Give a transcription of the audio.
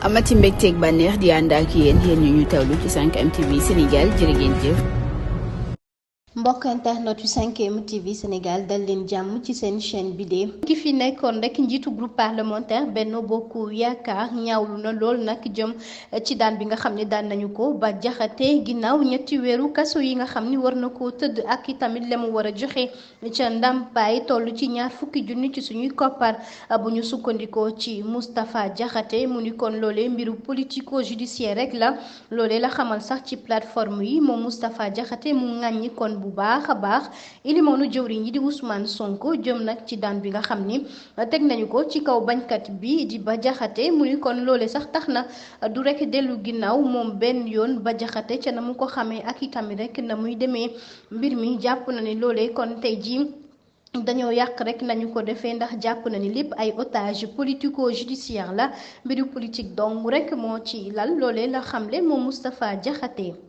amati mbégteeg bànneex di ànd ak yéen ñu tawlu ci 5M TV Sénégal jërë ngeen jëf. mbokk internet yu 5M TV Sénégal dal leen jàmm ci seen chaîne bi de ki fi nekkoon rek njiitu groupe parlementaire Benno Bokk Yaakaar ñaawlu na lool nag jëm ci daan bi nga xam ne daan nañu ko Bah Diakhaté ginnaaw ñetti weeru kaso yi nga xam ni war na koo tëdd ak itamit la mu war a joxe ca ndàmpaay toll ci 20 junni ci suñuy koppar bu ñu sukkandikoo ci Moustapha Diakhaté mu ni kon loolee mbiru politico judiciaire rek la loolee la xamal sax ci plateforme yi moom Moustapha Diakhaté mu ŋàññi kon bu baax a baax ilimoonu jëwriñ yi di Ousmane Sonko jëm nag ci daan bi nga xam ni teg nañu ko ci kaw bañkat bi di Bah Diakhaté mu ni kon loole sax tax na du rek dellu ginnaaw moom benn yoon Bah Diakhaté ca na mu ko xamee ak itamit rek na muy demee mbir mi jàpp na ni loolee kon tey jii dañoo yàq rek nañu ko defee ndax jàpp na ni lépp ay otage politico judiciaire la mbiru politique dong rek moo ci lal loolee la xamle moom Moustapha Diakhaté